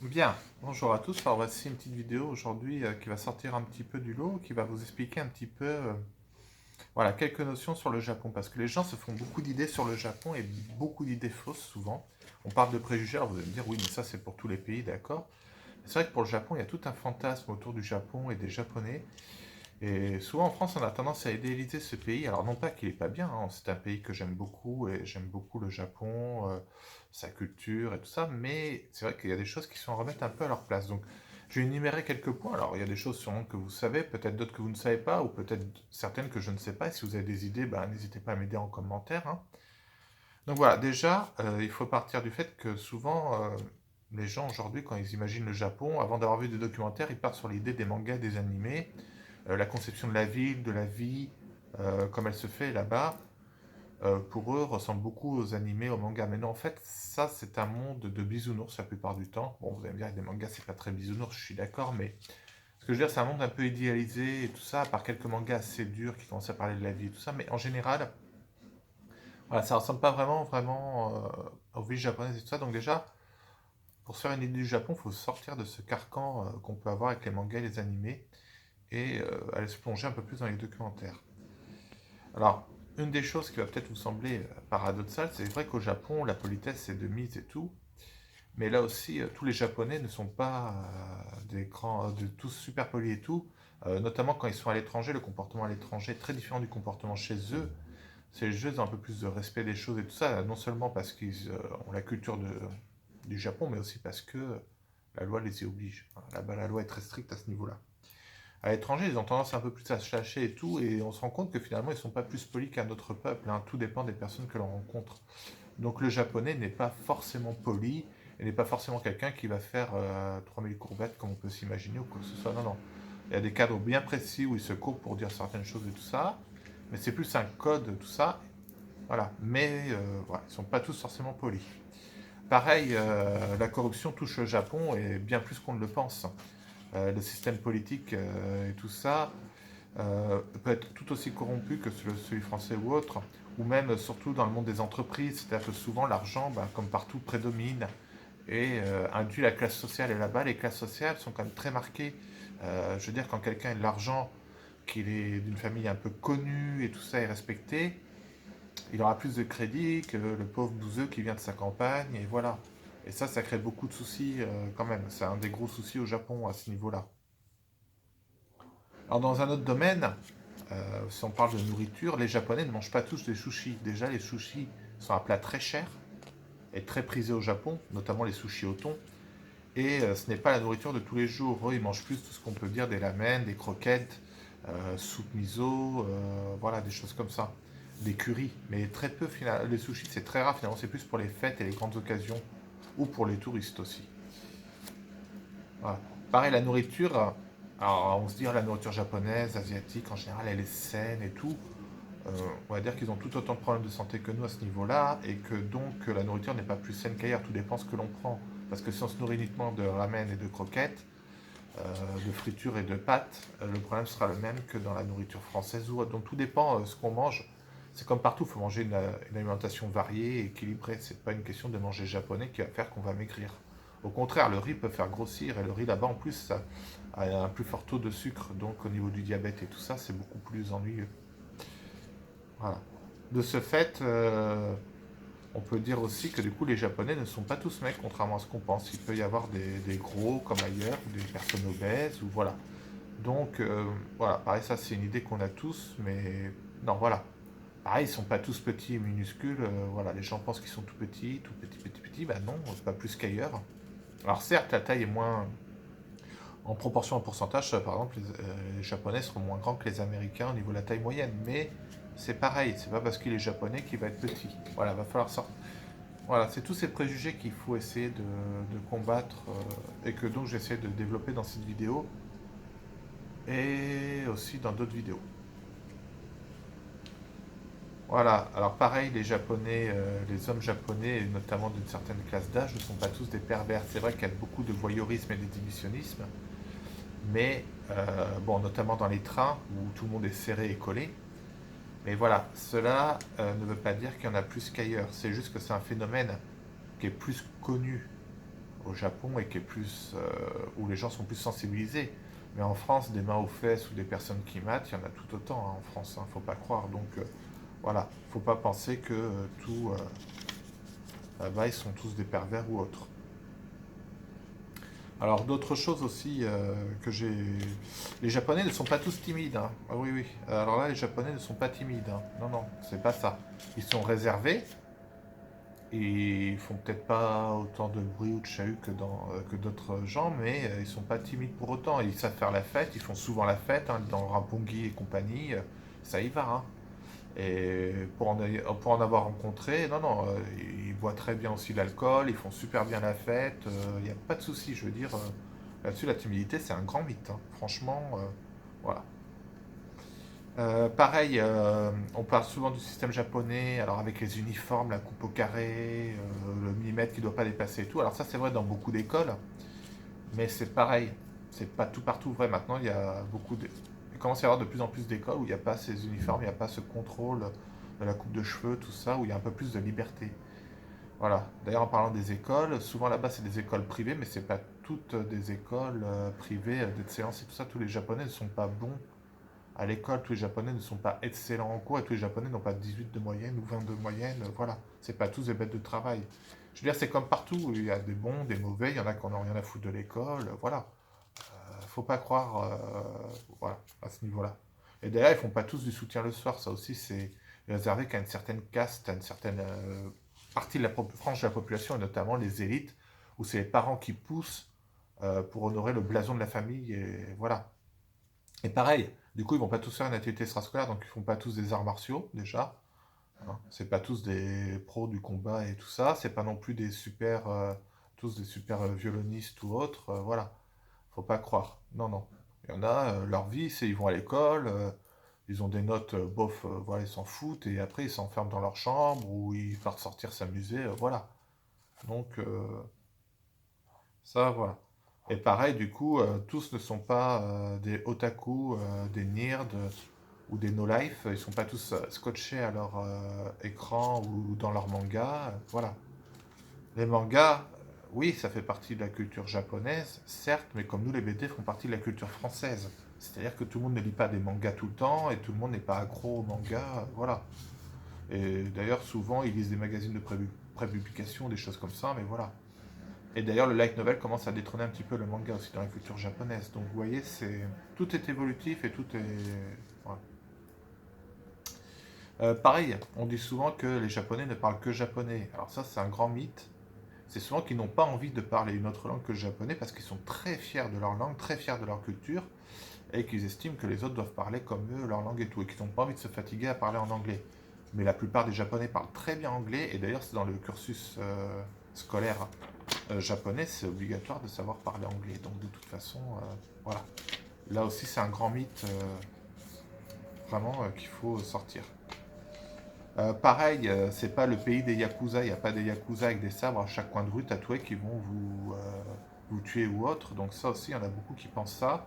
Bien, bonjour à tous. Alors voici une petite vidéo aujourd'hui qui va sortir un petit peu du lot, qui va vous expliquer un petit peu, voilà, quelques notions sur le Japon, parce que les gens se font beaucoup d'idées sur le Japon et beaucoup d'idées fausses souvent. On parle de préjugés, alors vous allez me dire oui, mais ça c'est pour tous les pays, d'accord. C'est vrai que pour le Japon, il y a tout un fantasme autour du Japon et des Japonais, et souvent en France, on a tendance à idéaliser ce pays. Alors non pas qu'il est pas bien, hein, c'est un pays que j'aime beaucoup et j'aime beaucoup le Japon, sa culture et tout ça, mais c'est vrai qu'il y a des choses qui sont à remettre un peu à leur place. Donc je vais énumérer quelques points. Alors il y a des choses sûrement que vous savez, peut-être d'autres que vous ne savez pas, ou peut-être certaines que je ne sais pas. Et si vous avez des idées, ben, n'hésitez pas à m'aider en commentaire, hein. Donc voilà, déjà, il faut partir du fait que souvent, les gens aujourd'hui, quand ils imaginent le Japon, avant d'avoir vu des documentaires, ils partent sur l'idée des mangas, des animés, la conception de la ville, de la vie, comme elle se fait là-bas, pour eux, ressemble beaucoup aux animés, aux mangas. Mais non, en fait, ça, c'est un monde de bisounours la plupart du temps. Bon, vous allez me dire, des mangas, c'est pas très bisounours, je suis d'accord, mais ce que je veux dire, c'est un monde un peu idéalisé et tout ça, à part quelques mangas assez durs qui commencent à parler de la vie et tout ça. Mais en général, voilà, ça ressemble pas vraiment aux villes japonaises et tout ça. Donc déjà, pour se faire une idée du Japon, il faut sortir de ce carcan qu'on peut avoir avec les mangas et les animés et aller se plonger un peu plus dans les documentaires. Alors, une des choses qui va peut-être vous sembler paradoxale, c'est vrai qu'au Japon, la politesse c'est de mise et tout, mais là aussi, tous les Japonais ne sont pas des grands, de tous super polis et tout, notamment quand ils sont à l'étranger, le comportement à l'étranger est très différent du comportement chez eux. C'est juste un peu plus de respect des choses et tout ça, non seulement parce qu'ils ont la culture du Japon, mais aussi parce que la loi les y oblige. Là-bas, la loi est très stricte à ce niveau-là. À l'étranger, ils ont tendance un peu plus à se lâcher et tout, et on se rend compte que finalement, ils sont pas plus polis qu'un autre peuple, hein. Tout dépend des personnes que l'on rencontre. Donc le japonais n'est pas forcément poli, et n'est pas forcément quelqu'un qui va faire 3000 courbettes comme on peut s'imaginer ou quoi que ce soit. Non, non. Il y a des cadres bien précis où ils se courent pour dire certaines choses et tout ça, mais c'est plus un code, tout ça. Voilà. Mais voilà, ils sont pas tous forcément polis. Pareil, la corruption touche le Japon et bien plus qu'on ne le pense. Le système politique et tout ça peut être tout aussi corrompu que celui français ou autre, ou même surtout dans le monde des entreprises, c'est-à-dire que souvent l'argent, ben, comme partout, prédomine et induit la classe sociale. Et là-bas, les classes sociales sont quand même très marquées. Je veux dire, quand quelqu'un a de l'argent, qu'il est d'une famille un peu connue et tout ça est respecté, il aura plus de crédit que le pauvre bouseux qui vient de sa campagne, et voilà. Et ça crée beaucoup de soucis quand même. C'est un des gros soucis au Japon à ce niveau-là. Alors dans un autre domaine, si on parle de nourriture, les Japonais ne mangent pas tous des sushis. Déjà, les sushis sont un plat très cher et très prisé au Japon, notamment les sushis au thon. Et ce n'est pas la nourriture de tous les jours. Eux, ils mangent plus tout ce qu'on peut dire des ramen, des croquettes, soupe miso, voilà, des choses comme ça. Des currys. Mais très peu, finalement. Les sushis, c'est très rare, finalement. C'est plus pour les fêtes et les grandes occasions. Ou pour les touristes aussi. Voilà. Pareil, la nourriture. Alors, on se dit, la nourriture japonaise, asiatique, en général, elle est saine et tout. On va dire qu'ils ont tout autant de problèmes de santé que nous à ce niveau-là, et que donc la nourriture n'est pas plus saine qu'ailleurs, tout dépend ce que l'on prend. Parce que si on se nourrit uniquement de ramen et de croquettes, de friture et de pâtes, le problème sera le même que dans la nourriture française ou autre. Donc tout dépend ce qu'on mange. C'est comme partout, il faut manger une alimentation variée et équilibrée. C'est pas une question de manger japonais qui va faire qu'on va maigrir. Au contraire, le riz peut faire grossir, et le riz là-bas en plus ça a un plus fort taux de sucre, donc au niveau du diabète et tout ça, c'est beaucoup plus ennuyeux. Voilà. De ce fait, on peut dire aussi que du coup les Japonais ne sont pas tous mecs, contrairement à ce qu'on pense. Il peut y avoir des gros comme ailleurs, ou des personnes obèses, ou voilà. Donc voilà, pareil, ça c'est une idée qu'on a tous, mais non, voilà. Pareil, ils sont pas tous petits et minuscules, voilà, les gens pensent qu'ils sont tout petits, tout petits, petits, petits, bah non, pas plus qu'ailleurs. Alors certes, la taille est moins, en proportion en pourcentage, par exemple, les Japonais seront moins grands que les Américains au niveau de la taille moyenne, mais c'est pareil, c'est pas parce qu'il est japonais qu'il va être petit. Voilà, va falloir sortir. Voilà, c'est tous ces préjugés qu'il faut essayer de combattre et que donc j'essaie de développer dans cette vidéo et aussi dans d'autres vidéos. Voilà, alors pareil, les Japonais, les hommes japonais, notamment d'une certaine classe d'âge, ne sont pas tous des pervers. C'est vrai qu'il y a beaucoup de voyeurisme et d'exhibitionnisme, mais bon, notamment dans les trains où tout le monde est serré et collé. Mais voilà, cela ne veut pas dire qu'il y en a plus qu'ailleurs. C'est juste que c'est un phénomène qui est plus connu au Japon et qui est plus, où les gens sont plus sensibilisés. Mais en France, des mains aux fesses ou des personnes qui matent, il y en a tout autant hein, en France, hein, faut pas croire. Donc voilà, faut pas penser que tout là-bas ils sont tous des pervers ou autres. Alors d'autres choses aussi que j'ai... Les Japonais ne sont pas tous timides. Hein. Ah oui, oui. Alors là, les Japonais ne sont pas timides. Hein. Non, non, c'est pas ça. Ils sont réservés et ils font peut-être pas autant de bruit ou de chahut que d'autres gens, mais ils sont pas timides pour autant. Ils savent faire la fête, ils font souvent la fête hein, dans Roppongi et compagnie. Ça y va. Hein. Et pour en avoir rencontré, non, non, ils boivent très bien aussi l'alcool, ils font super bien la fête, il n'y a pas de souci, je veux dire, là-dessus la timidité c'est un grand mythe, hein. Franchement, voilà. Pareil, on parle souvent du système japonais, alors avec les uniformes, la coupe au carré, le millimètre qui ne doit pas dépasser et tout, alors ça c'est vrai dans beaucoup d'écoles, mais c'est pareil, c'est pas tout partout vrai, maintenant il y a il commence à y avoir de plus en plus d'écoles où il n'y a pas ces uniformes, il n'y a pas ce contrôle de la coupe de cheveux, tout ça, où il y a un peu plus de liberté. Voilà. D'ailleurs, en parlant des écoles, souvent là-bas c'est des écoles privées, mais c'est pas toutes des écoles privées d'excellence et tout ça. Tous les Japonais ne sont pas bons à l'école, tous les Japonais ne sont pas excellents en cours et tous les Japonais n'ont pas 18 de moyenne ou 20 de moyenne. Voilà. C'est pas tous des bêtes de travail. Je veux dire, c'est comme partout, il y a des bons, des mauvais, il y en a qui n'en ont rien à foutre de l'école, voilà. Faut pas croire, voilà, à ce niveau-là. Et d'ailleurs, ils font pas tous du soutien le soir, ça aussi c'est réservé qu'à une certaine caste, à une certaine partie de la frange de la population, et notamment les élites, où c'est les parents qui poussent pour honorer le blason de la famille, et voilà. Et pareil, du coup, ils vont pas tous faire une activité extrascolaire, donc ils font pas tous des arts martiaux, déjà. Hein. C'est pas tous des pros du combat et tout ça, c'est pas non plus des super, tous des super violonistes ou autres, voilà. Faut pas croire. Non, non. Il y en a, leur vie, c'est ils vont à l'école, ils ont des notes bof, voilà, ils s'en foutent, et après ils s'enferment dans leur chambre ou ils partent sortir s'amuser, voilà. Donc, ça, voilà. Et pareil, du coup, tous ne sont pas des otaku, des nerds ou des no-life, ils sont pas tous scotchés à leur écran ou dans leur manga, voilà. Les mangas, oui, ça fait partie de la culture japonaise, certes, mais comme nous, les BD font partie de la culture française. C'est-à-dire que tout le monde ne lit pas des mangas tout le temps et tout le monde n'est pas accro aux mangas, voilà. Et d'ailleurs, souvent, ils lisent des magazines de prépublication, des choses comme ça, mais voilà. Et d'ailleurs, le light novel commence à détrôner un petit peu le manga aussi dans la culture japonaise. Donc, vous voyez, tout est évolutif et tout est. Voilà. Pareil, on dit souvent que les Japonais ne parlent que japonais. Alors ça, c'est un grand mythe. C'est souvent qu'ils n'ont pas envie de parler une autre langue que le japonais parce qu'ils sont très fiers de leur langue, très fiers de leur culture, et qu'ils estiment que les autres doivent parler comme eux leur langue et tout, et qu'ils n'ont pas envie de se fatiguer à parler en anglais. Mais la plupart des Japonais parlent très bien anglais, et d'ailleurs c'est dans le cursus scolaire japonais, c'est obligatoire de savoir parler anglais. Donc de toute façon, voilà. Là aussi c'est un grand mythe vraiment qu'il faut sortir. Pareil, c'est pas le pays des Yakuza, il n'y a pas des Yakuza avec des sabres à chaque coin de rue tatoués qui vont vous tuer ou autre. Donc ça aussi, il y en a beaucoup qui pensent ça.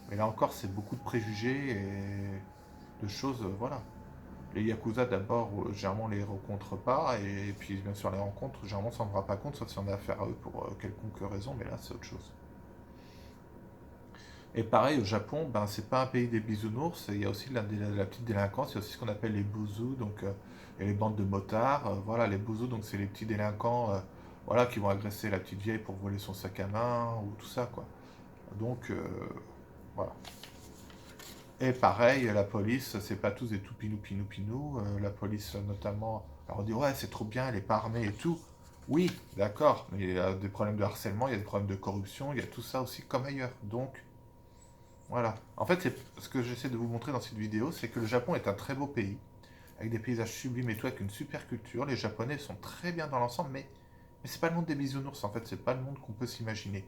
Mais là encore, c'est beaucoup de préjugés et de choses, voilà. Les Yakuza, d'abord, généralement, on les rencontre pas. Et puis, bien sûr, les rencontres, généralement, on s'en rendra pas compte, sauf si on a affaire à eux pour quelconque raison. Mais là, c'est autre chose. Et pareil, au Japon, ben, c'est pas un pays des bisounours, il y a aussi la petite délinquance, il y a aussi ce qu'on appelle les bouzous, donc il y a les bandes de motards, voilà, les bouzous, donc c'est les petits délinquants, voilà, qui vont agresser la petite vieille pour voler son sac à main, ou tout ça, quoi. Donc, voilà. Et pareil, la police, c'est pas tous des tout pinou pinou pinou, la police notamment, alors on dit, ouais, c'est trop bien, elle est pas armée et tout. Oui, d'accord, mais il y a des problèmes de harcèlement, il y a des problèmes de corruption, il y a tout ça aussi comme ailleurs, donc... Voilà. En fait, ce que j'essaie de vous montrer dans cette vidéo, c'est que le Japon est un très beau pays, avec des paysages sublimes et tout, avec une super culture. Les Japonais sont très bien dans l'ensemble, mais c'est pas le monde des bisounours, en fait, c'est pas le monde qu'on peut s'imaginer.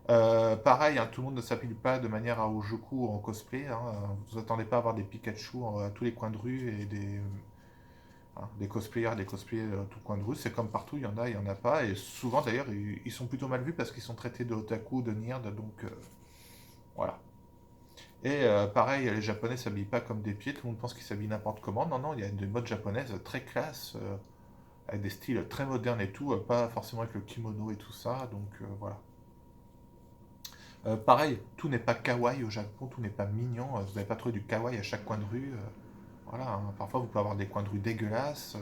Pareil, hein, tout le monde ne s'habille pas de manière à ojoku ou en cosplay. Hein. Vous attendez pas à avoir des Pikachu à tous les coins de rue et des cosplayers, des cosplayers à tous les coins de rue. C'est comme partout, il y en a pas. Et souvent, d'ailleurs, ils sont plutôt mal vus parce qu'ils sont traités de otaku, de nerd, donc voilà. Et pareil, les Japonais s'habillent pas comme des pieds, tout le monde pense qu'ils s'habillent n'importe comment. Non, non, il y a une mode japonaise très classe. avec des styles très modernes et tout, pas forcément avec le kimono et tout ça, donc voilà. Pareil, tout n'est pas kawaii au Japon, tout n'est pas mignon, vous n'avez pas trouvé du kawaii à chaque coin de rue, voilà, hein. Parfois vous pouvez avoir des coins de rue dégueulasses,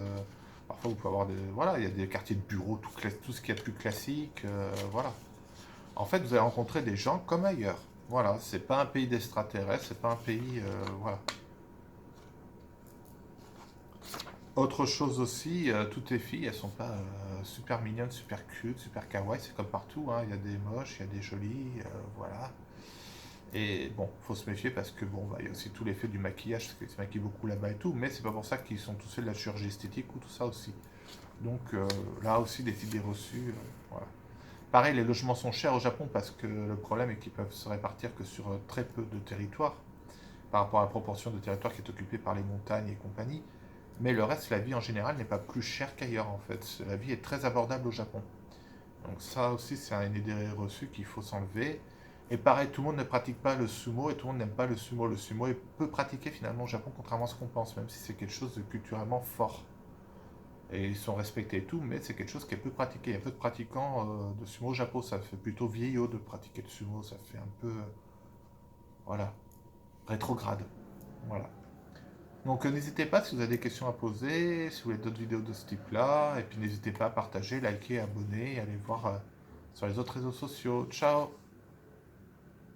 parfois vous pouvez avoir des... Voilà, il y a des quartiers de bureaux, tout ce qu'il y a de plus classique, voilà. En fait, vous allez rencontrer des gens comme ailleurs. Voilà, c'est pas un pays d'extraterrestres, c'est pas un pays... voilà. Autre chose aussi, toutes les filles, elles sont pas super mignonnes, super cute, super kawaii, c'est comme partout, hein. Il y a des moches, il y a des jolies, voilà. Et bon, faut se méfier parce que bon, bah, il y a aussi tout l'effet du maquillage, parce qu'ils se maquillent beaucoup là-bas et tout, mais c'est pas pour ça qu'ils sont tous faits de la chirurgie esthétique ou tout ça aussi. Donc là aussi, des idées reçues, voilà. Pareil, les logements sont chers au Japon parce que le problème est qu'ils peuvent se répartir que sur très peu de territoire par rapport à la proportion de territoire qui est occupée par les montagnes et compagnie. Mais le reste, la vie en général n'est pas plus chère qu'ailleurs en fait. La vie est très abordable au Japon. Donc ça aussi, c'est une idée reçue qu'il faut s'enlever. Et pareil, tout le monde ne pratique pas le sumo et tout le monde n'aime pas le sumo. Le sumo est peu pratiqué finalement au Japon, contrairement à ce qu'on pense, même si c'est quelque chose de culturellement fort. Et ils sont respectés et tout, mais c'est quelque chose qui est peu pratiqué. Il y a peu de pratiquants de sumo au Japon. Ça fait plutôt vieillot de pratiquer le sumo. Ça fait un peu, voilà, rétrograde. Voilà. Donc n'hésitez pas si vous avez des questions à poser, si vous voulez d'autres vidéos de ce type-là, et puis n'hésitez pas à partager, liker, abonner, et aller voir sur les autres réseaux sociaux. Ciao!